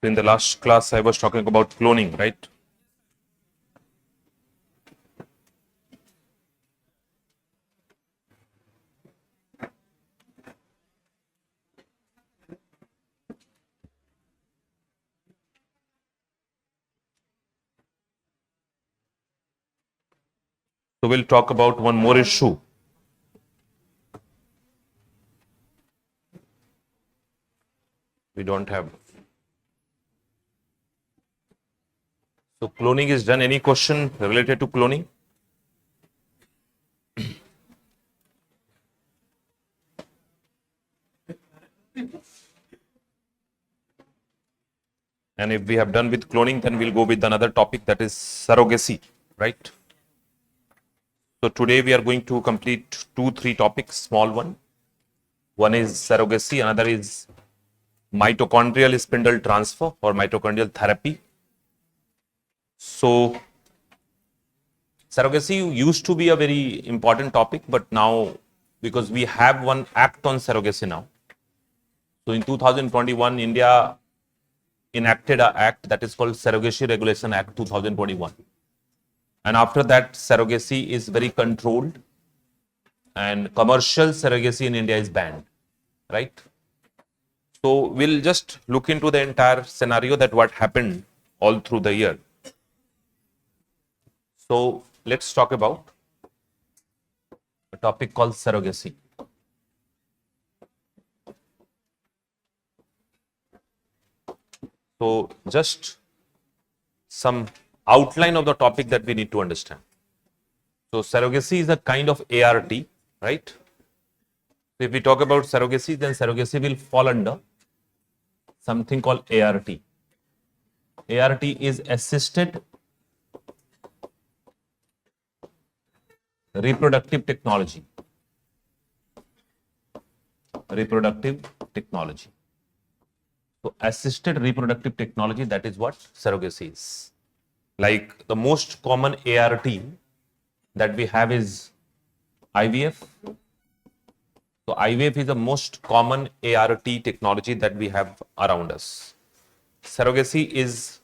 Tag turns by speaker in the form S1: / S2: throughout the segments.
S1: So in the last class, I was talking about cloning, right? So we'll talk about one more issue. We don't have. So cloning is done. Any question related to cloning? And if we have done with cloning, then we'll go with another topic, that is surrogacy, right? So today we are going to complete 3 topics, small one. One is surrogacy, another is mitochondrial spindle transfer or mitochondrial therapy. So surrogacy used to be a very important topic, but now because we have one act on surrogacy now. So in 2021, India enacted an act that is called Surrogacy Regulation Act 2021. And after that, surrogacy is very controlled and commercial surrogacy in India is banned, right? So we'll just look into the entire scenario, that what happened all through the year. So let's talk about a topic called surrogacy. So just some outline of the topic that we need to understand. So surrogacy is a kind of ART, right? So if we talk about surrogacy, then surrogacy will fall under something called ART. ART is assisted reproductive technology. Reproductive technology. So assisted reproductive technology, that is what surrogacy is. Like the most common ART that we have is IVF. So IVF is the most common ART technology that we have around us. Surrogacy is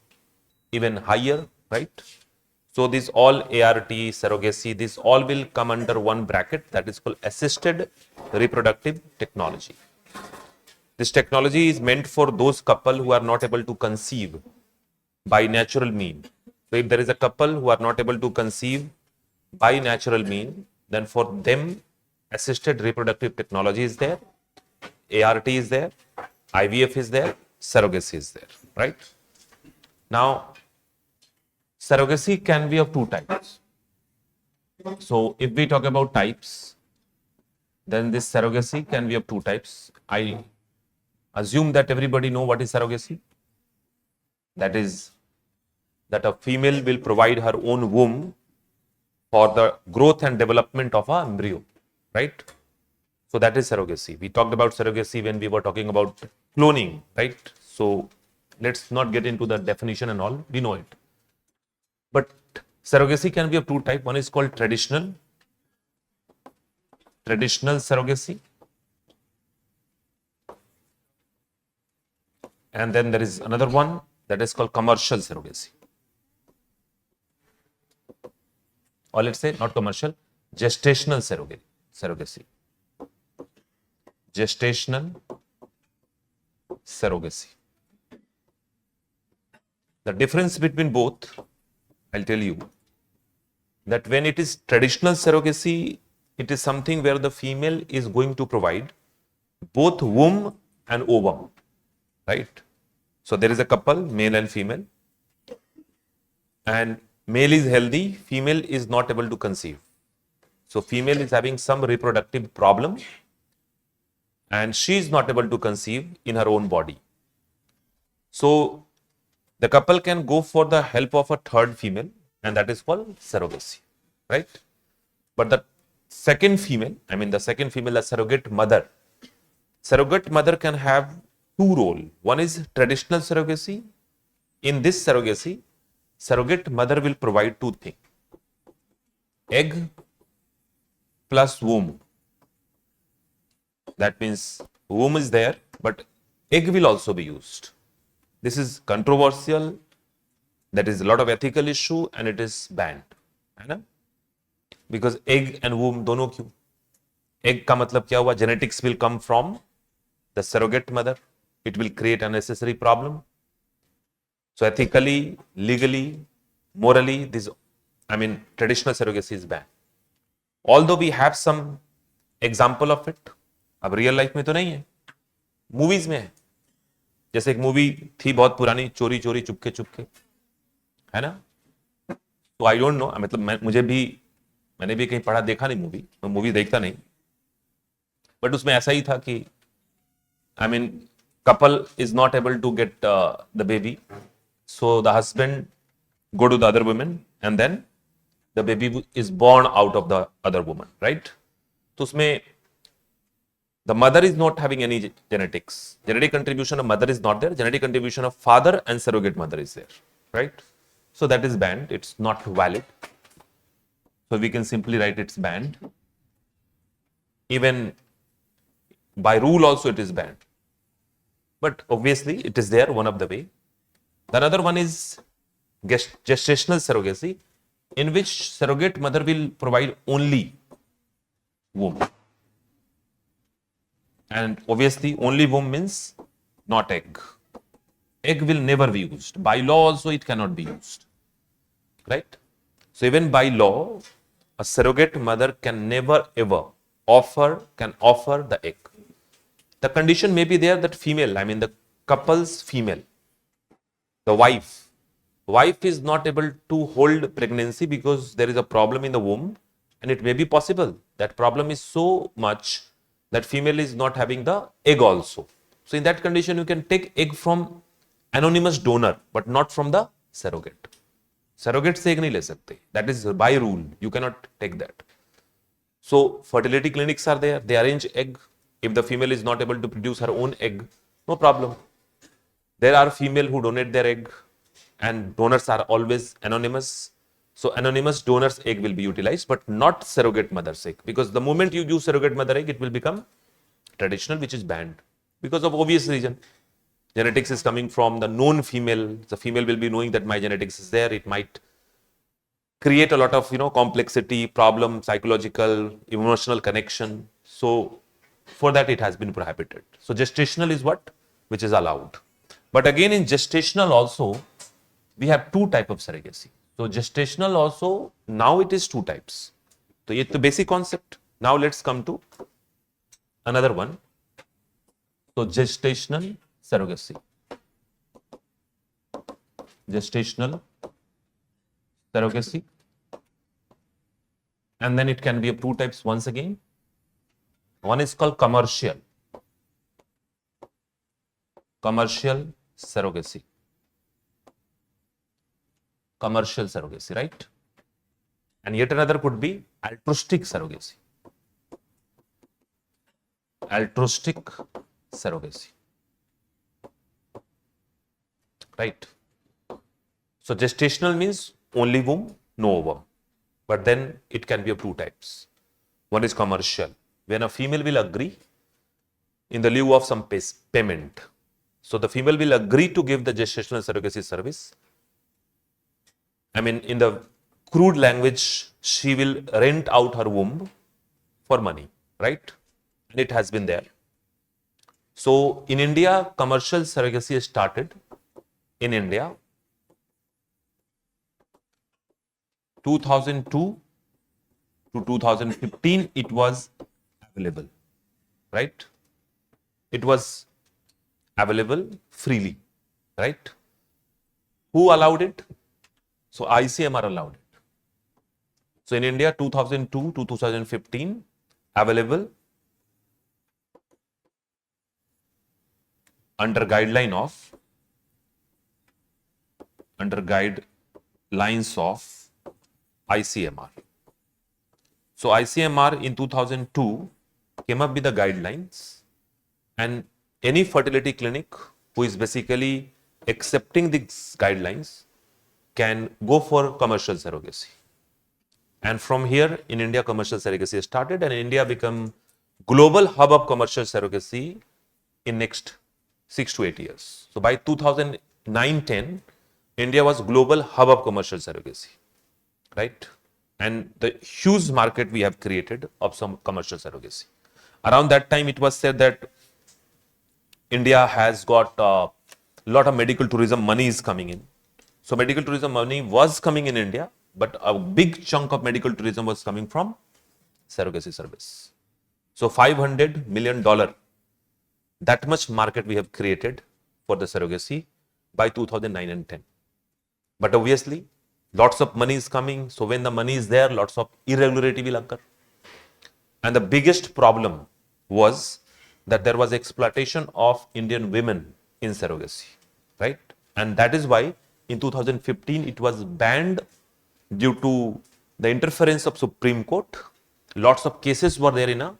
S1: even higher, right? So these all ART, surrogacy, this all will come under one bracket, that is called assisted reproductive technology. This technology is meant for those couple who are not able to conceive by natural means. So if there is a couple who are not able to conceive by natural means, then for them assisted reproductive technology is there, ART is there, IVF is there, surrogacy is there, right? Now, surrogacy can be of two types. So if we talk about types, then this surrogacy can be of two types. I assume that everybody know what is surrogacy. That is that a female will provide her own womb for the growth and development of an embryo, right? So that is surrogacy. We talked about surrogacy when we were talking about cloning, right? So let's not get into the definition and all, we know it. But surrogacy can be of two types. One is called traditional surrogacy. And then there is another one that is called commercial surrogacy. Or let's say not commercial, gestational surrogacy. Gestational surrogacy. The difference between both, I'll tell you, that when it is traditional surrogacy, it is something where the female is going to provide both womb and ovum, right? So there is a couple, male and female, and male is healthy, female is not able to conceive. So female is having some reproductive problem and she is not able to conceive in her own body. So the couple can go for the help of a third female, and that is called surrogacy, right? But the second female, the surrogate mother can have two roles. One is traditional surrogacy. In this surrogacy, surrogate mother will provide two things: egg plus womb. That means womb is there, but egg will also be used. This is controversial. That is a lot of ethical issue and it is banned, है ना? Because egg and womb दोनों क्यों? Egg का मतलब क्या हुआ? Genetics will come from the surrogate mother. It will create unnecessary problem. So ethically, legally, morally, traditional surrogacy is banned. Although we have some example of it, अब real life में तो नहीं है, मूवीज में है. जैसे एक मूवी थी बहुत पुरानी, चोरी चोरी चुपके चुपके, है ना? तो आई डोंट नो, मतलब मैंने भी कहीं पढ़ा, देखा नहीं मूवी, मैं मूवी देखता नहीं, बट उसमें ऐसा ही था कि couple is not able to get the baby, so the husband go to the other woman and then the baby is born out of the other woman, right? तो उसमें the mother is not having any genetics. Genetic contribution of mother is not there. Genetic contribution of father and surrogate mother is there, right? So that is banned. It's not valid. So we can simply write it's banned. Even by rule also it is banned. But obviously it is there, one of the way. The another one is gestational surrogacy, in which surrogate mother will provide only womb. And obviously only womb means not egg. Egg will never be used. By law also it cannot be used, right? So even by law, a surrogate mother can never ever offer the egg. The condition may be there that female, the couple's female, the wife is not able to hold pregnancy because there is a problem in the womb, and it may be possible that problem is so much that female is not having the egg also. So in that condition, you can take egg from anonymous donor, but not from the surrogate. Surrogate से egg नहीं ले सकते. That is by rule. You cannot take that. So fertility clinics are there. They arrange egg. If the female is not able to produce her own egg, no problem. There are female who donate their egg, and donors are always anonymous. So anonymous donors' egg will be utilized, but not surrogate mother's egg, because the moment you use surrogate mother egg, it will become traditional, which is banned because of obvious reason. Genetics is coming from the known female. The female will be knowing that my genetics is there. It might create a lot of complexity, problem, psychological, emotional connection. So for that it has been prohibited. So gestational is what? Which is allowed. But again in gestational also, we have two types of surrogacy. So gestational also, now it is two types. So it's the basic concept. Now let's come to another one. So gestational surrogacy. Gestational surrogacy. And then it can be of two types once again. One is called commercial surrogacy. Commercial surrogacy, right? And yet another could be altruistic surrogacy. Altruistic surrogacy, right? So gestational means only womb, no ovum. But then it can be of two types. One is commercial, when a female will agree in the lieu of some payment. So the female will agree to give the gestational surrogacy service. In the crude language, she will rent out her womb for money, right? And it has been there. So in India, commercial surrogacy started in India 2002 to 2015. It was available, right? It was available freely, right? Who allowed it? So ICMR allowed it. So in India, 2002 to 2015, available under guidelines of ICMR. So ICMR in 2002 came up with the guidelines, and any fertility clinic who is basically accepting these guidelines can go for commercial surrogacy. And from here in India, commercial surrogacy started, and India became global hub of commercial surrogacy in next 6 to 8 years. So by 2000 2009-10, India was global hub of commercial surrogacy, right? And the huge market we have created of some commercial surrogacy. Around that time, it was said that India has got a lot of medical tourism money is coming in. So medical tourism money was coming in India, but a big chunk of medical tourism was coming from surrogacy service. So $500 million, that much market we have created for the surrogacy by 2009 and 10. But obviously, lots of money is coming. So when the money is there, lots of irregularity will occur. And the biggest problem was that there was exploitation of Indian women in surrogacy, right? And that is why in 2015 it was banned due to the interference of Supreme Court. Lots of cases were there in a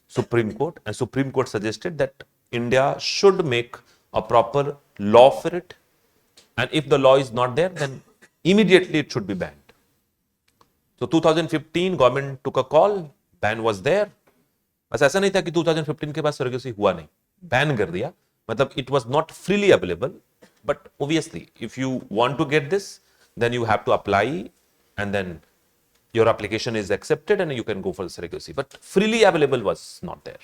S1: Supreme Court, and Supreme Court suggested that India should make a proper law for it. And if the law is not there, then immediately it should be banned. So 2015 government took a call, ban was there. बस ऐसा नहीं था कि 2015 के बाद surrogacy हुआ नहीं, ban कर दिया. मतलब it was not freely available, but obviously if you want to get this, then you have to apply, and then your application is accepted and you can go for the surrogacy. But freely available was not there,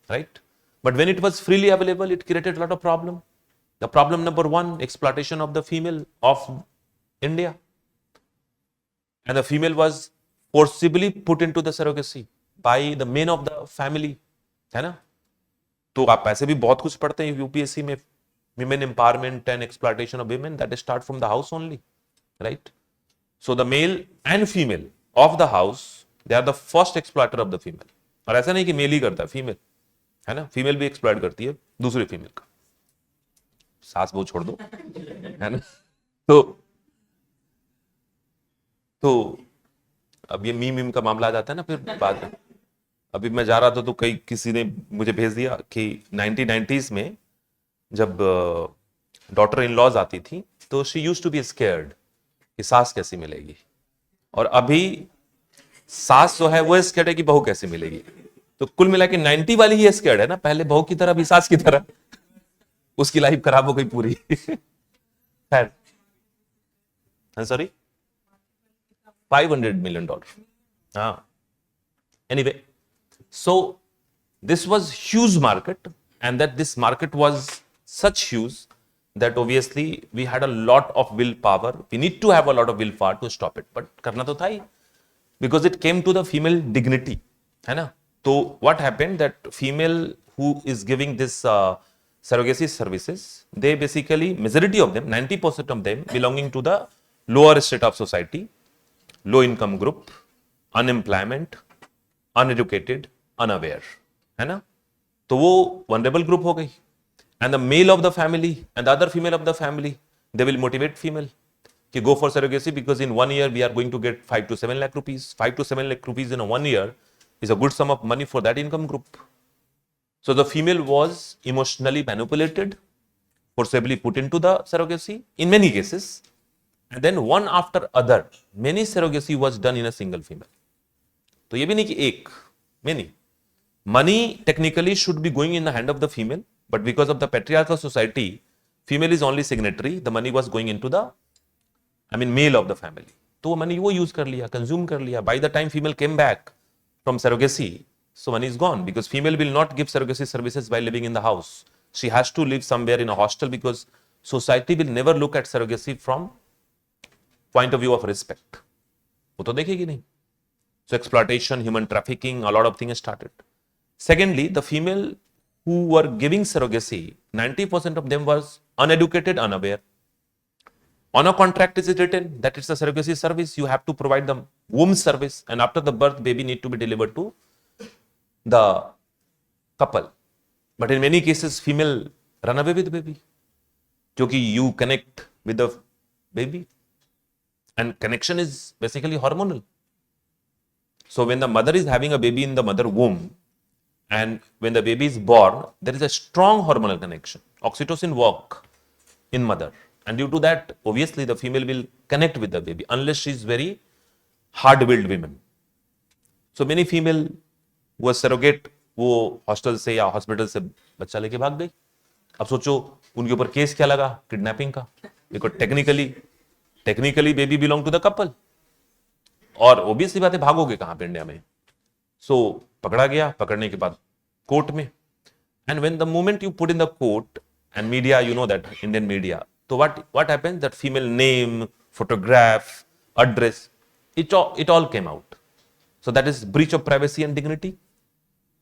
S1: right? But when it was freely available, it created a lot of problem. The problem number one, exploitation of the female of India. And the female was forcibly put into the surrogacy by the men of the family, है ना? तो आप ऐसे भी बहुत कुछ पढ़ते हैं यूपीएससी में, women empowerment and exploitation of women, that start from the house only, right? So the male and female of the house, they are the first exploiter of the female. और ऐसा नहीं कि मेल ही करता है, female, है ना? Female भी exploit करती है दूसरी फीमेल का. सास वो छोड़ दो, है ना? तो अब ये मीम का मामला आ जाता है ना फिर बाद में. अभी मैं जा रहा था तो किसी ने मुझे भेज दिया कि 1990s में जब डॉटर इन लॉज आती थी तो she used to be scared कि सास कैसी मिलेगी, और अभी सास जो है वो स्केयर्ड है कि बहू कैसी मिलेगी. तो कुल मिला के 90 वाली ही स्केयर्ड है ना, पहले बहू की तरह भी सास की तरह. उसकी लाइफ खराब हो गई पूरी. खैर, sorry, $500 million. Anyway, so this was huge market, and that this market was such huge that obviously we had a lot of willpower. We need to have a lot of willpower to stop it, but करना तो था ही, because it came to the female dignity, है ना? तो what happened that female who is giving this surrogacy services, they basically, majority of them, 90% of them belonging to the lower state of society, low income group, unemployment, uneducated, unaware, है ना? तो वो vulnerable group हो गई. And the male of the family and the other female of the family, they will motivate female कि go for surrogacy, because in 1 year we are going to get 5 to 7 lakh rupees. 5 to 7 lakh rupees in a 1 year is a good sum of money for that income group. So the female was emotionally manipulated, forcibly put into the surrogacy in many cases. And then one after other, many surrogacy was done in a single female. तो ये भी नहीं कि एक, many. Money technically should be going in the hand of the female, but because of the patriarchal society, female is only signatory. The money was going into the, male of the family. तो वो money वो use कर लिया, consume कर लिया. By the time female came back from surrogacy, so money is gone, because female will not give surrogacy services by living in the house. She has to live somewhere in a hostel, because society will never look at surrogacy from point of view of respect. वो तो देखेगी नहीं. So exploitation, human trafficking, a lot of things started. Secondly, the female who were giving surrogacy, 90% of them was uneducated, unaware. On a contract is written that it's a surrogacy service, you have to provide the womb service, and after the birth, baby need to be delivered to the couple. But in many cases, female run away with the baby, क्योंकि you connect with the baby, and connection is basically hormonal. So when the mother is having a baby in the mother womb, and when the baby is born, there is a strong hormonal connection. Oxytocin work in mother, and due to that, obviously the female will connect with the baby unless she is very hard-willed woman. So many female वो surrogate वो hostel से या hospital से बच्चा लेके भाग गई, अब सोचो उनके ऊपर केस क्या लगा, किडनैपिंग का, because technically baby belong to the couple, और ओबियसली बात है भागोगे कहां पे इंडिया में। सो पकड़ा गया, पकड़ने के बाद कोर्ट में, and when the moment you put in the court and media, you know that Indian media, तो what happens, that female name, photograph, address, it all came out. So that is breach of privacy and dignity.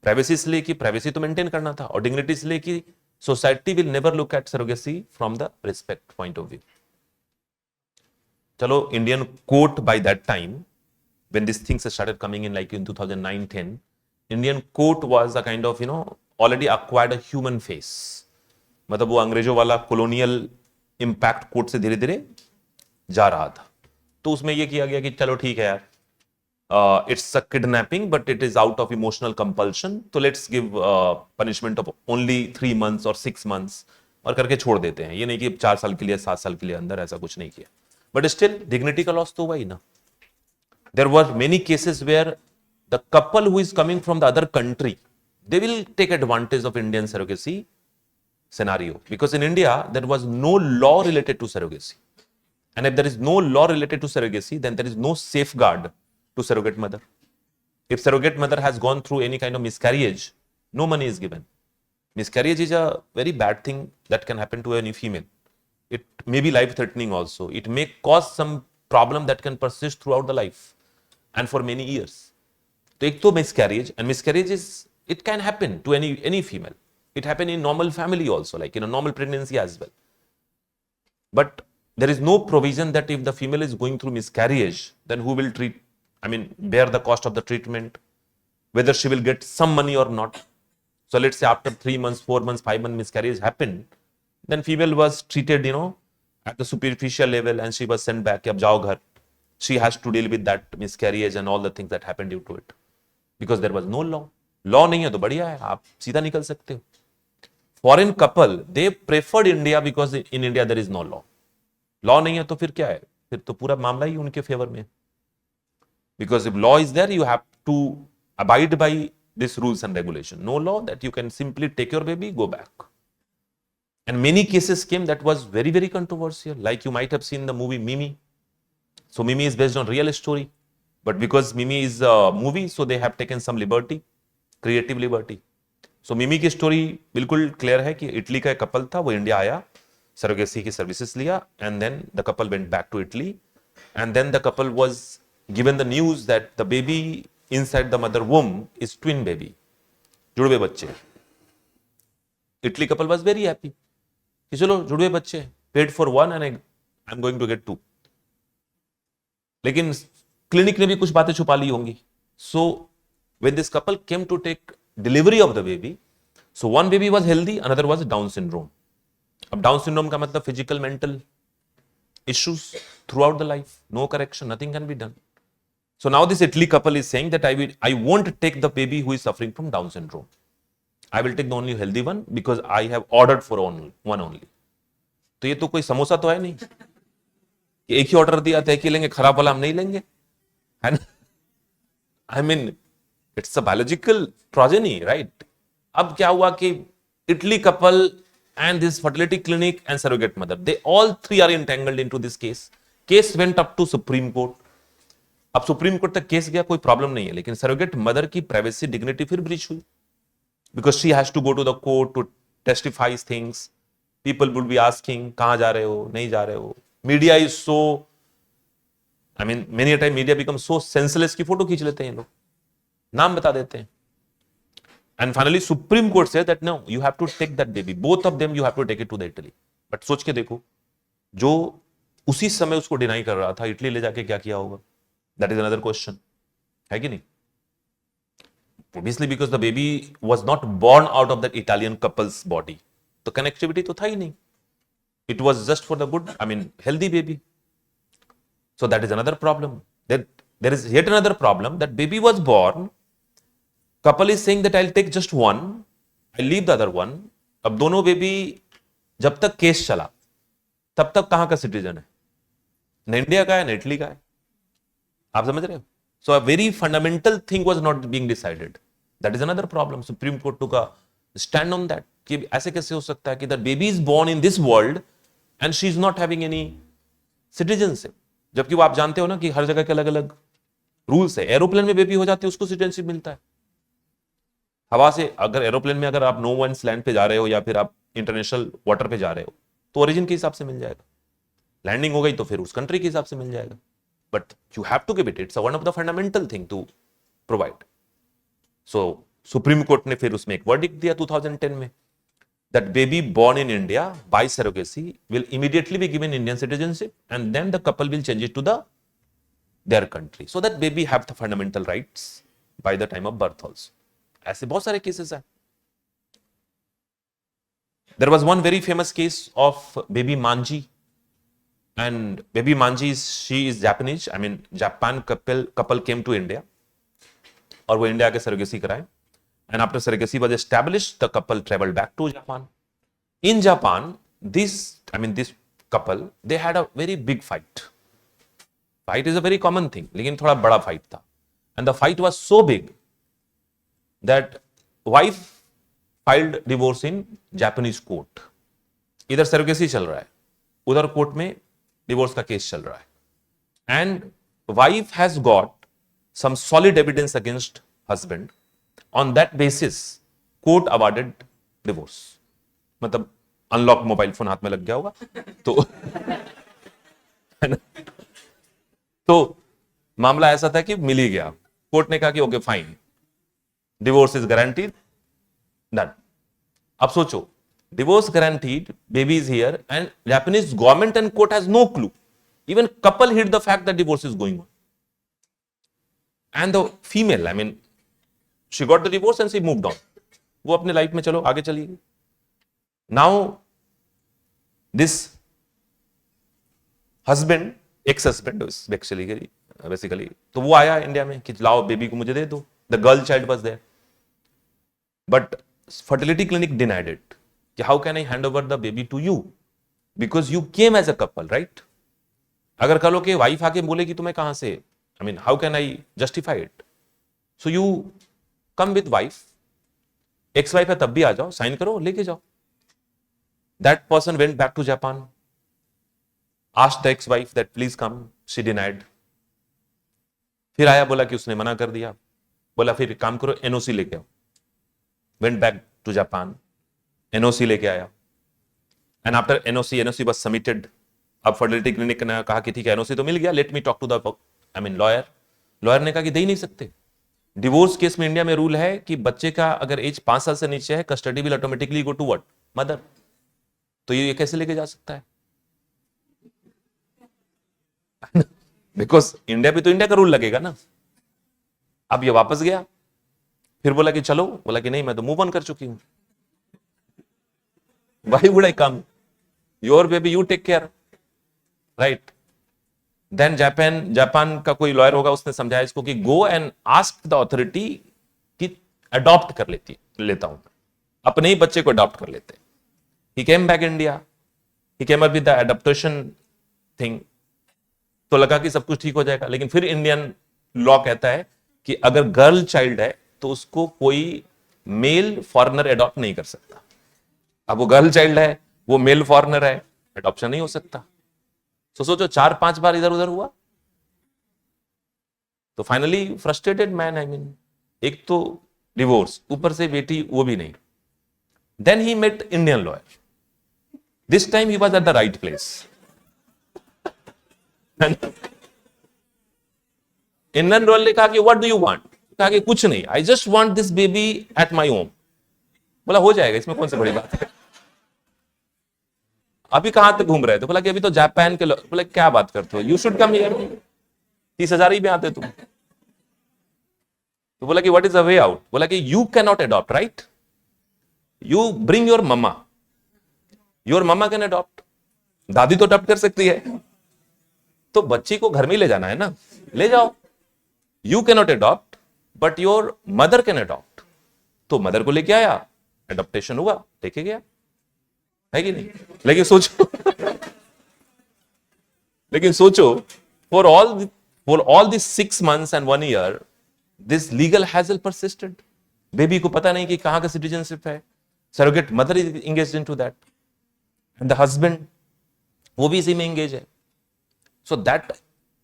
S1: Privacy इसलिए कि privacy तो maintain करना था, और dignity इसलिए कि society will never look at surrogacy from the respect point of view. चलो Indian court by that time when these things started coming in, like in 2009-10, Indian court was a kind of, already acquired a human face. मतलब वो अंग्रेजों वाला colonial impact court से धीरे धीरे जा रहा था। तो उसमें ये किया गया कि चलो ठीक है यार, it's a kidnapping but it is out of emotional compulsion, तो let's give punishment of only 3 months और 6 months, और करके छोड़ देते हैं। ये नहीं कि 4 साल के लिए, 7 साल के लिए अंदर, ऐसा कुछ नहीं किया। बट स्टिल डिग्निटी का लॉस तो हुआ ही ना। There were many cases where the couple who is coming from the other country, they will take advantage of Indian surrogacy scenario, because in India there was no law related to surrogacy, and if there is no law related to surrogacy, then there is no safeguard to surrogate mother. If surrogate mother has gone through any kind of miscarriage, no money is given. Miscarriage is a very bad thing that can happen to any female. It may be life threatening also. It may cause some problem that can persist throughout the life and for many years. तो एक तो miscarriage, and miscarriage is, it can happen to any female. It happen in normal family also, like in a normal pregnancy as well. But there is no provision that if the female is going through miscarriage, then who will bear the cost of the treatment, whether she will get some money or not. So let's say after 3 months, 4 months, 5 months miscarriage happened, then female was treated, at the superficial level, and she was sent back, अब जाओ घर. She has to deal with that miscarriage and all the things that happened due to it, because there was no law. Law नहीं है तो बढ़िया है, आप सीधा निकल सकते हो। Foreign couple, they preferred India because in India there is no law. Law नहीं है तो फिर क्या है, फिर तो पूरा मामला ही उनके फेवर में। Because if law is there, you have to abide by these rules and regulation. No law that you can simply take your baby, go back. And many cases came that was very, very controversial. Like you might have seen the movie Mimi. So Mimi is based on real story, but because Mimi is a movie, so they have taken some liberty, creative liberty. So Mimi की story बिल्कुल clear है कि Italy का एक couple था, वो India आया, surrogacy की सर्विसेज लिया, and then the couple went back to Italy, and then the couple was given the news that the baby inside the mother womb is twin baby, जुड़वे बच्चे। Italy couple was very happy कि चलो जुड़वे बच्चे, paid for 1 and I am going to get 2। लेकिन clinic ने भी कुछ बातें छुपा ली होंगी। So when this couple came to take delivery of the baby, so one baby was healthy, another was down syndrome. अब डाउन सिंड्रोम का मतलब physical mental issues throughout the life, no correction, nothing can be done. So now this Italy couple is saying that I won't take the baby who is suffering from Down syndrome. I will take the only healthy one because I have ordered for one only. तो ये तो कोई समोसा तो है नहीं कि एक ही order दिया था, एक ही लेंगे, खराब वाला हम नहीं लेंगे, है ना। I mean it's a biological progeny, right. अब क्या हुआ कि Italy couple and this fertility clinic and surrogate mother, they all three are entangled into this case went up to supreme court. अब सुप्रीम कोर्ट तक case गया, कोई problem नहीं है, लेकिन सरोगेट मदर की प्राइवेसी डिग्निटी फिर ब्रीच हुई, because she has to go to the court to testify things. People would be asking कहां जा रहे हो, नहीं जा रहे हो। Media is so, I mean many time media become so senseless की फोटो खींच लेते हैं लोग, नाम बता देते हैं। And finally, Supreme Court says that no, you have to take that baby. Both of them you have to take it to the Italy. But सोच के देखो, जो उसी समय उसको डिनाई कर रहा था, इटली ले जाके क्या किया होगा? That is another question. है कि नहीं? Obviously, because the baby was not born out of that Italian couple's body. तो connectivity तो था ही नहीं. It was just for the good, I mean, healthy baby. So that is another problem. There is yet another problem that baby was born. Couple is saying that I'll take just one, I'll leave the other one. अब दोनों baby जब तक case चला तब तक कहां का citizen है? न इंडिया का है, न इटली का है। आप समझ रहे हो? So a very fundamental thing was not being decided. That is another problem. Supreme Court took a stand on that. कि ऐसे कैसे हो सकता है कि that baby is born in this world and she is not having any citizenship, जबकि वो आप जानते हो ना कि हर जगह के अलग अलग रूल्स है। एरोप्लेन में बेबी हो जाती है उसको सिटीजनशिप मिलता है, हवा से अगर एरोप्लेन में अगर आप नो वंस लैंड पे जा रहे हो या फिर आप इंटरनेशनल वाटर पे जा रहे हो तो ओरिजिन के हिसाब से मिल जाएगा, लैंडिंग हो गई तो फिर उस कंट्री के हिसाब से मिल जाएगा, but you have to give it, it's one of the fundamental thing to provide. So supreme court ने फिर उसमें एक वर्डिक्ट दिया 2010 में, that baby born in India by surrogacy will immediately be given Indian citizenship and then the couple will change it to their country so that baby have the fundamental rights by the time of birth also. ऐसे बहुत सारे cases हैं। There was one very famous case of baby Manji, and baby Manji she is Japanese, I mean Japan couple came to India और वो India के surrogacy कराए, and after surrogacy was established the couple traveled back to Japan. In Japan this couple they had a very big fight is a very common thing, लेकिन थोड़ा बड़ा fight था, and the fight was so big that wife filed divorce in Japanese court. इधर surrogacy चल रहा है, उधर court में डिवोर्स का केस चल रहा है, and wife has got some solid evidence against husband. On that basis court awarded divorce. मतलब अनलॉक मोबाइल फोन हाथ में लग गया होगा तो तो मामला ऐसा था कि मिल ही गया, कोर्ट ने कहा कि okay fine, divorce is guaranteed, done. अब सोचो, divorce guaranteed, baby is here and Japanese government and court has no clue, even couple hid the fact that divorce is going on, and the female I mean she got the divorce and she moved on, वो अपने life में चलो आगे चली गई। Now this husband, ex husband basically तो वो आया इंडिया में कि लाओ बेबी को मुझे दे दो, the girl child was there, but fertility clinic denied it कि how can I hand over the baby to you because you came as a couple, right. अगर कल के वाइफ आके बोलेगी तुम्हें कहां से, I mean how can I justify it, so you come with wife, ex wife है तब भी आ जाओ, साइन करो, लेके जाओ। That person went back to Japan, asked the ex-wife that please come, she denied. फिर आया, बोला कि उसने मना कर दिया, बोला फिर काम करो एनओसी लेके आओ, went back to Japan, NOC लेके आया, and after NOC was submitted, अब फर्टिलिटी क्लिनिक ने कहा कि ठीक है एनओसी तो मिल गया, let me talk to the lawyer ने कहा कि दे ही नहीं सकते। डिवोर्स केस में इंडिया में रूल है कि बच्चे का अगर एज 5 साल से नीचे है, custody will automatically go to what, mother. तो ये कैसे लेके जा सकता है बिकॉज इंडिया पे तो इंडिया का रूल लगेगा ना। अब ये वापस गया, फिर बोला कि चलो, बोला कि नहीं मैं तो मूव ऑन कर चुकी हूं, why would I come, your baby you take care, right. Then Japan का कोई लॉयर होगा, उसने समझाया इसको कि go and ask the authority कि अडॉप्ट कर लेता हूं, अपने ही बच्चे को अडॉप्ट कर लेते। He came back India, he came up with the adaptation thing, तो लगा कि सब कुछ ठीक हो जाएगा, लेकिन फिर इंडियन लॉ कहता है कि अगर गर्ल चाइल्ड है तो उसको कोई मेल फॉरेनर अडॉप्ट नहीं कर सकता। अब वो गर्ल चाइल्ड है, वो मेल फॉरेनर है, अडॉप्शन नहीं हो सकता। तो सोचो 4-5 बार इधर उधर हुआ, तो finally frustrated man, I mean एक तो डिवोर्स, ऊपर से बेटी वो भी नहीं। Then he met Indian lawyer. This time he was at the right place. Indian lawyer ने कहा कि what do you want? कहा कि कुछ नहीं, I just want this baby at my home. बोला हो जाएगा, इसमें कौन सी बड़ी बात है। अभी कहां तक घूम रहे थे, बोला कि अभी तो जापान के लोग, बोले क्या बात करते हो, यू शुड कम हियर, 30,000 ही में आते तुम। तो बोला कि what is the way out, बोला कि you can not adopt, right, you bring your mamma can adopt, दादी तो अडॉप्ट कर सकती है, तो बच्ची को घर में ले जाना है ना, ले जाओ। You can not adopt but your mother can adopt, तो मदर को लेके आया, अडॉप्टेशन हुआ, लेके गया, है कि नहीं। लेकिन सोचो for all this 6 months and 1 year this legal hassle persisted. Baby को पता नहीं कि कहां का सिटीजनशिप है, surrogate mother is engaged into that, and the husband, वो भी इसी में engage है. So that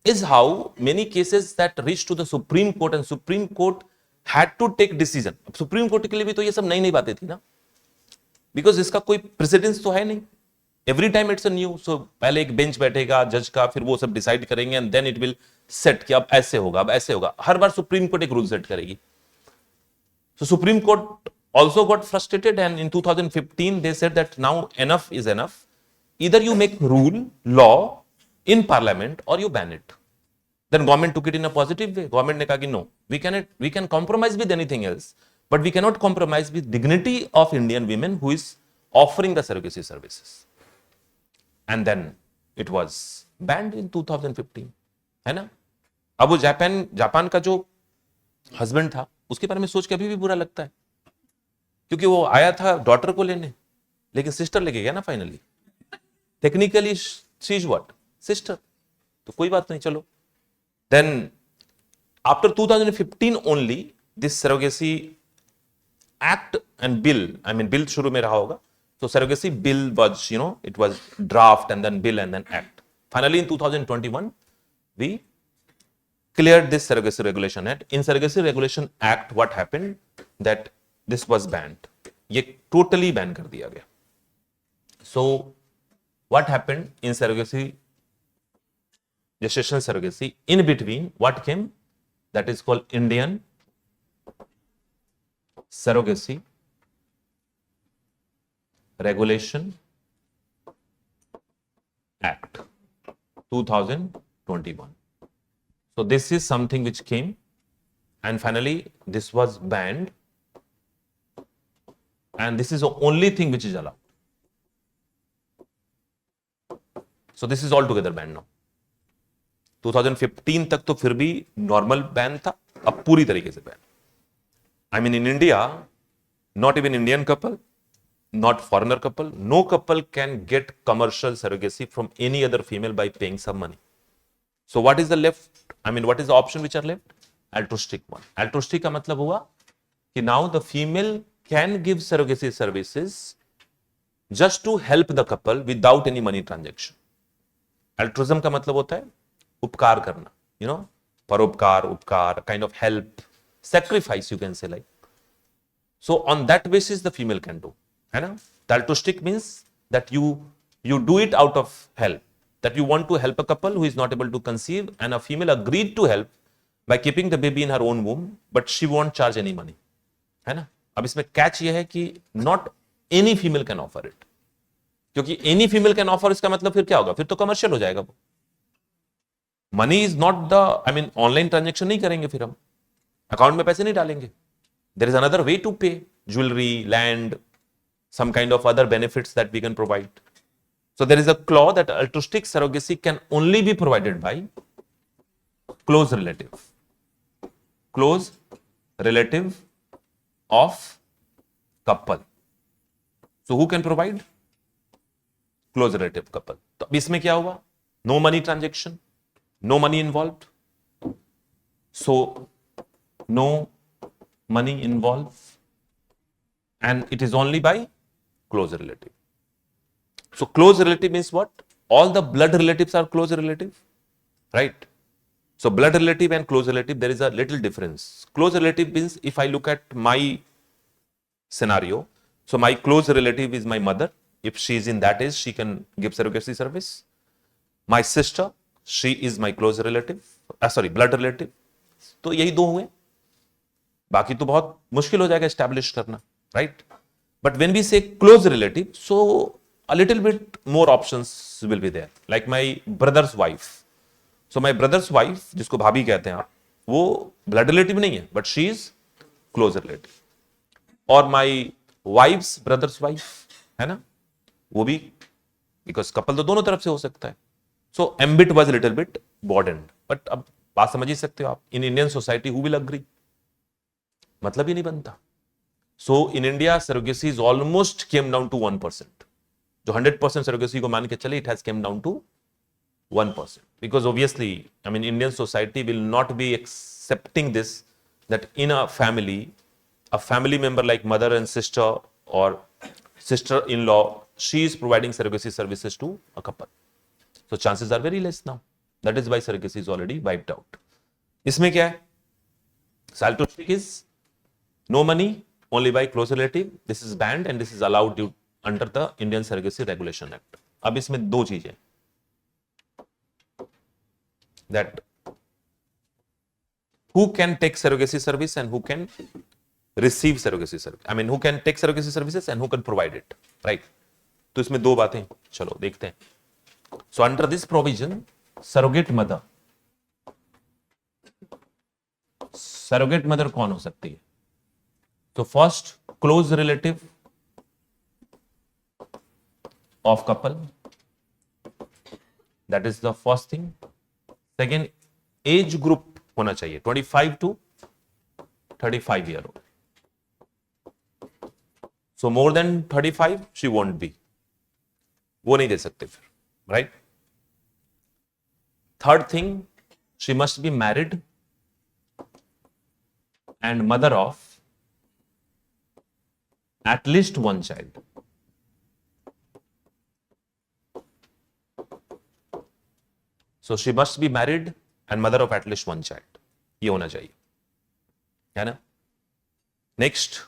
S1: is how many cases that reached to the Supreme Court, and Supreme Court had to take decision. Supreme Court के लिए भी तो ये सब नई नई बातें थी ना, because इसका कोई precedence तो है नहीं. Every time it's a new. So पहले एक बेंच बैठेगा जज का, फिर वो सब डिसाइड करेंगे, and then it will set कि अब ऐसे होगा, अब ऐसे होगा. हर बार सुप्रीम कोर्ट एक रूल सेट करेगी. So Supreme Court also got frustrated, and in 2015 they said that now enough is enough. Either you make rule, law in parliament, or you ban it. Then government took it in a positive way. Government ने कहा कि no, we can compromise with anything else, but we cannot compromise with dignity of Indian women who is offering the surrogacy services. And then it was banned in 2015, है ना. अब वो Japan का जो husband था, उसके बारे में सोच के अभी भी बुरा लगता है, क्योंकि वो आया था डॉटर को लेने, लेकिन सिस्टर लेके गया ना finally. Technically she is what, sister. तो कोई बात नहीं, चलो. Then after 2015 only this surrogacy act and bill, I mean bill शुरू में रहा होगा. So surrogacy bill was, it was draft and then bill and then act. Finally, in 2021, we cleared this Surrogacy Regulation Act. In Surrogacy Regulation Act, what happened? That this was banned. ये totally ban कर दिया गया. So what happened in surrogacy, gestational surrogacy? In between, what came? That is called Indian Surrogacy Regulation Act 2021. So this is something which came, and finally this was banned, and this is the only thing which is allowed. So this is altogether banned now. 2015 तक तो फिर भी normal ban था, अब पूरी तरीके से ban. I mean, in India, not even Indian couple, not foreigner couple, no couple can get commercial surrogacy from any other female by paying some money. So what is the left? I mean, what is the option which are left? Altruistic one. Altruistic का मतलब हुआ कि now the female can give surrogacy services just to help the couple without any money transaction. Altruism का मतलब होता है उपकार करना, परोपकार, उपकार, kind of help, sacrifice, you can say, like. So on that basis the female can do. है ना. The altruistic means that you do it out of help, that you want to help a couple who is not able to conceive, and a female agreed to help by keeping the baby in her own womb, but she won't charge any money, है ना. अब इसमें catch ये है कि not any female can offer it, क्योंकि any female can offer इसका मतलब फिर क्या होगा, फिर तो कमर्शियल हो जाएगा वो. Money is not the, I mean online transaction नहीं करेंगे, फिर हम अकाउंट में पैसे नहीं डालेंगे. There is another way to pay, jewellery, land, some kind of other benefits that we can provide. So there is a clause that altruistic surrogacy can only be provided by close relative of couple. So who can provide? Close relative couple. तो अब इसमें क्या हुआ? No money transaction, no money involved. So no money involved, and it is only by close relative. So close relative means what? All the blood relatives are close relative, right? So blood relative and close relative, there is a little difference. Close relative means, if I look at my scenario, so my close relative is my mother. If she is in that age, she can give surrogacy service. My sister, she is my close relative, blood relative. तो यही दो हुए, बाकी तो बहुत मुश्किल हो जाएगा एस्टैब्लिश करना, right? But when we say close relative, so a little bit more options will be there. Like my brother's wife. So my brother's wife, जिसको भाभी कहते हैं आप, वो blood relative नहीं है, but she is close relative. और my wife's brother's wife, है ना, वो भी, because couple तो दोनों तरफ से हो सकता है. So ambit was a little bit broadened. But अब बात समझ ही सकते हो आप. In Indian society, who will agree? मतलब ही नहीं बनता. So in India, surrogacy is almost came down to 1%. जो 100% surrogacy को मान के चले, it has came down to 1%. Because obviously, I mean, Indian society will not be accepting this, that in a family member like mother and sister or sister-in-law, she is providing surrogacy services to a couple. So chances are very less now. That is why surrogacy is already wiped out. इसमें क्या है? Altruistic is no money, only by close relative. This is banned and this is allowed due under the Indian Surrogacy Regulation Act. अब इसमें दो चीजें, that who can take surrogacy service and who can receive surrogacy service. I mean, who can take surrogacy services and who can provide it, right? तो इसमें दो बातें, चलो देखते हैं. So under this provision, surrogate mother कौन हो सकती है? तो first, close relative of couple, that is the first thing. Second, age group होना चाहिए 25 to 35 year old. So more than 35 she won't be, वो नहीं दे सकते फिर, right? Third thing, she must be married and mother of at least one child. So she must be married and mother of at least one child. ये होना चाहिए, है ना? Next,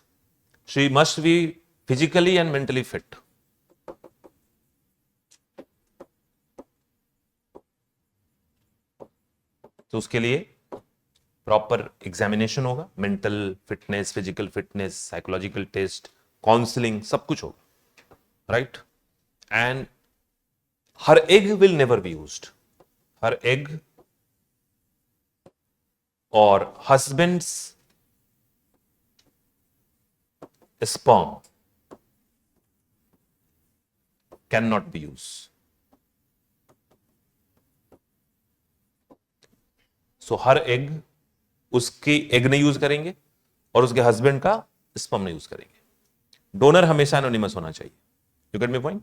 S1: she must be physically and mentally fit. तो उसके लिए proper examination होगा, mental fitness, physical fitness, psychological test, counselling, सब कुछ होगा, right? And her egg will never be used. Her egg और husband's sperm cannot be used. So her egg, उसकी egg नहीं यूज करेंगे और उसके हस्बैंड का स्पर्म नहीं यूज करेंगे. डोनर हमेशा एनोनिमस होना चाहिए. You get my point?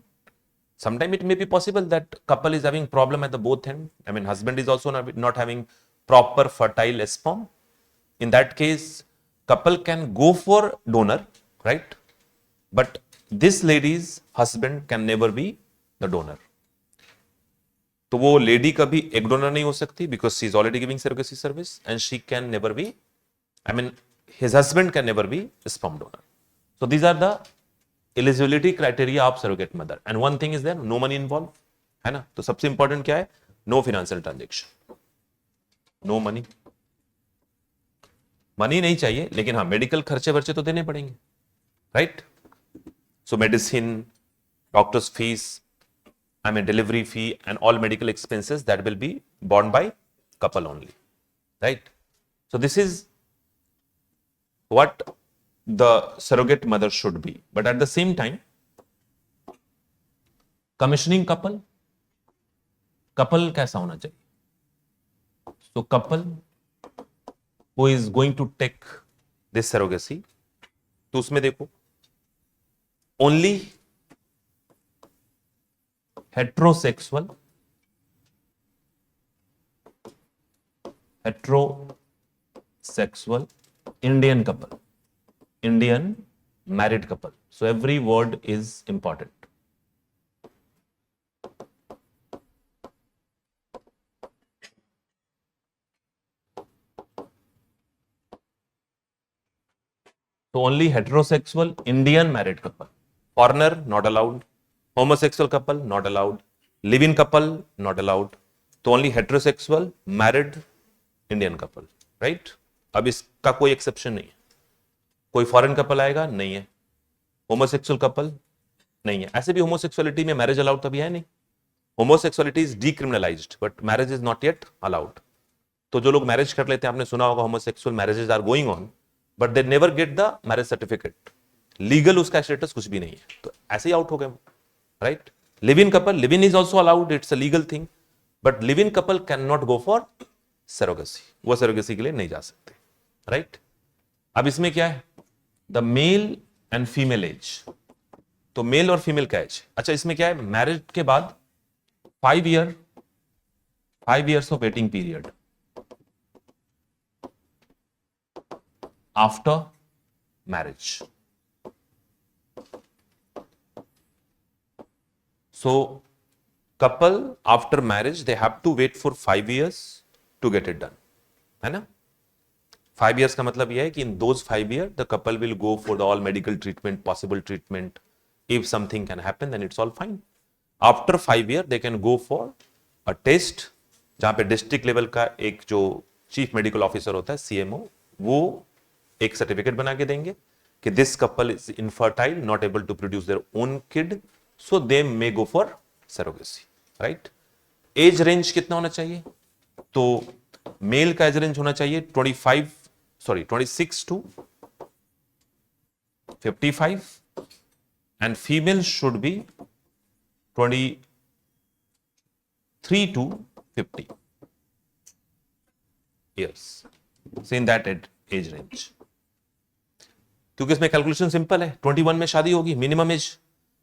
S1: Sometimes it may be possible that couple is having problem at the both end. I mean, husband is also not having proper fertile sperm. In that case, couple can go for donor, right? But this lady's husband can never be the donor. तो वो lady कभी egg donor नहीं हो सकती because she is already giving surrogacy service, and she can never be, I mean, his husband can never be a sperm donor. So these are the eligibility criteria of surrogate mother. And one thing is there, no money involved, है ना? तो सबसे important क्या है? No financial transaction, no money. Money नहीं चाहिए, लेकिन हाँ मेडिकल खर्चे वर्चे तो देने पड़ेंगे, right? So medicine, doctors fees, I mean delivery fee and all medical expenses that will be borne by couple only, right? So this is what the surrogate mother should be. But at the same time, commissioning couple कैसा होना चाहिए? So couple who is going to take this surrogacy, तो उसमें देखो only heterosexual Indian couple, Indian married couple. So every word is important. So only heterosexual Indian married couple. Foreigner not allowed. Homosexual couple not allowed. Live-in couple not allowed. तो only heterosexual married Indian couple, right? अब इसका कोई exception नहीं है. कोई foreign couple आएगा नहीं है. होमोसेक्सुअल कपल नहीं है. ऐसे भी होमोसेक्सुअलिटी में मैरिज अलाउड तभी है नहीं. Homosexuality is decriminalised but marriage is not yet allowed. तो जो लोग मैरिज कर लेते हैं, आपने सुना होगा homosexual marriages are going on but they never get the marriage certificate. Legal उसका स्टेटस कुछ भी नहीं है. तो ऐसे ही आउट हो गए, right? Live-in couple, live-in is also allowed, it's a legal thing, but live-in couple cannot go for surrogacy. वो surrogacy के लिए नहीं जा सकते, right? अब इसमें क्या है? The male and female age. तो मेल और फीमेल का एज. अच्छा, इसमें क्या है? मैरिज के बाद 5 years of waiting period. After marriage. So couple after marriage they have to wait for 5 years to get it done, है ना. 5 years का मतलब यह है कि in those 5 years the couple will go for the all medical treatment, possible treatment. If something can happen then it's all fine. After 5 years they can go for a test जहां पे district level का एक जो chief medical officer होता है CMO, वो एक certificate बना के देंगे कि this couple is infertile, not able to produce their own kid, so they may go for surrogacy. Right. Age range कितना होना चाहिए? तो मेल का एज रेंज होना चाहिए 26 to 55 and female should be 23 to 50 years. So in that age range. क्योंकि इसमें calculation simple है. 21 में शादी होगी मिनिमम एज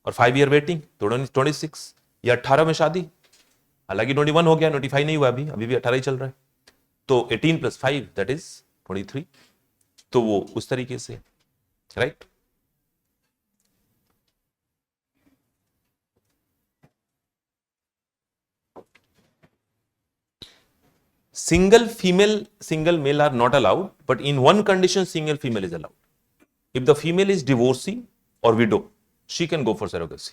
S1: और 5 year वेटिंग, तो 26 या 18 में शादी. हालांकि 21 हो गया, 25 नहीं हुआ अभी भी 18 ही चल रहा है. तो 18 + 5 दैट इज 23. तो वो उस तरीके से. Right. Single female, single male are not allowed, but in one condition single female is allowed. If the female is divorcee or widow, she can go for surrogacy.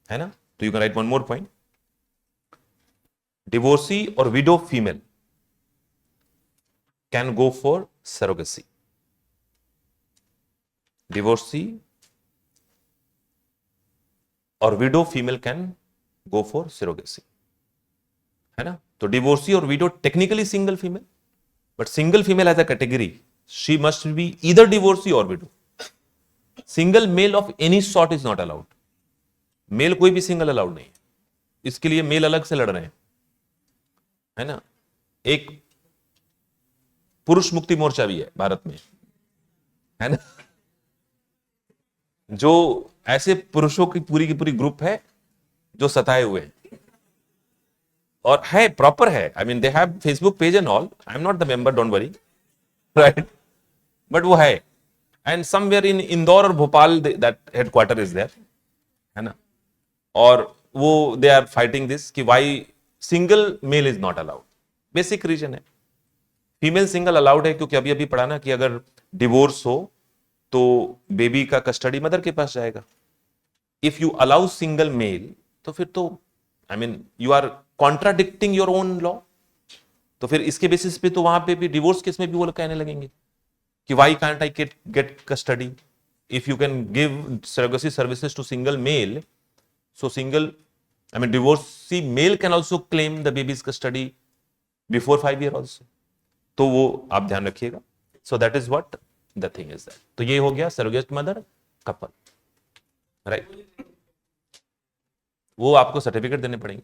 S1: है ना? So you can write one more point. Divorcee or widow female can go for surrogacy. Divorcee or widow female can go for surrogacy. है ना? तो divorcee और widow technically single female, but single female as a category she must be either divorcee और widow. Single male of any sort is not allowed. Male कोई भी single allowed नहीं है. इसके लिए मेल अलग से लड़ रहे हैं, है ना. एक पुरुष मुक्ति मोर्चा भी है भारत में, है ना, जो ऐसे पुरुषों की पूरी ग्रुप है जो सताए हुए हैं. और है, प्रॉपर है. I mean they have Facebook page and all. I am not the member, don't worry. Right. But वो है. एंड समवेयर इन इंदौर और Bhopal that headquarter is there, है ना. और वो दे आर फाइटिंग दिस कि why single male is not allowed. Basic reason है. Female single allowed है क्योंकि अभी पढ़ा ना कि अगर डिवोर्स हो तो बेबी का कस्टडी मदर के पास जाएगा. If you allow single male तो फिर तो I mean you are contradicting your own law. तो फिर इसके बेसिस पे तो वहां पे भी डिवोर्स केस में भी वो लोग कहने लगेंगे कि why can't I get custody if you can give surrogacy services to single male. So single I mean divorcee male can also claim the baby's custody before 5 years also. तो वो आप ध्यान रखिएगा. So that is what the thing is that. तो ये हो गया surrogate mother couple. Right. वो आपको सर्टिफिकेट देने पड़ेंगे.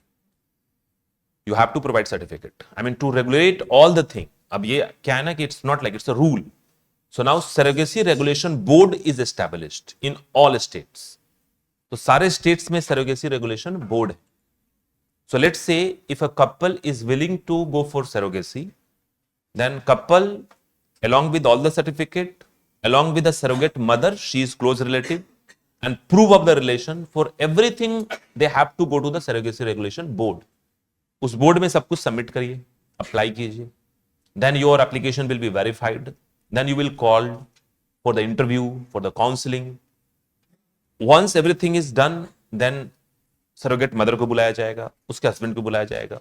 S1: You have to provide certificate. I mean to regulate all the thing. अब ये क्या है ना कि it's not like it's a rule. So now Surrogacy Regulation Board is established in all states. तो सारे states में Surrogacy Regulation Board है. So let's say if a couple is willing to go for surrogacy, then couple along with all the certificate, along with the surrogate mother, she is close relative, and proof of the relation, for everything they have to go to the Surrogacy Regulation Board. उस board में सब कुछ submit करिए, apply कीजिए. Then your application will be verified. Then you will call for the interview, for the counselling. Once everything is done, then surrogate mother को बुलाया जाएगा, उसके हस्बैंड को बुलाया जाएगा.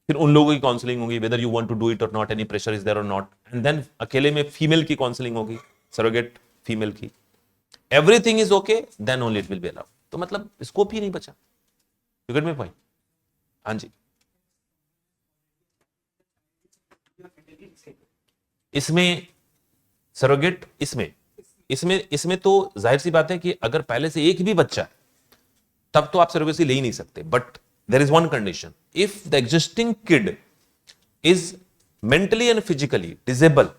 S1: फिर उन लोगों की काउंसलिंग होगी, whether you want to do it or not, any pressure is there or not. And then अकेले में फीमेल की काउंसलिंग होगी, सरोगेट फीमेल की. Everything is okay, then only it will be allowed. तो मतलब स्कोप ही नहीं बचा. You get my point? हाँ जी. इसमें सरोगेट इसमें तो जाहिर सी बात है कि अगर पहले से एक भी बच्चा है तब तो आप सरोगेसी ले ही नहीं सकते. But there is one condition. If the existing kid is mentally and physically disable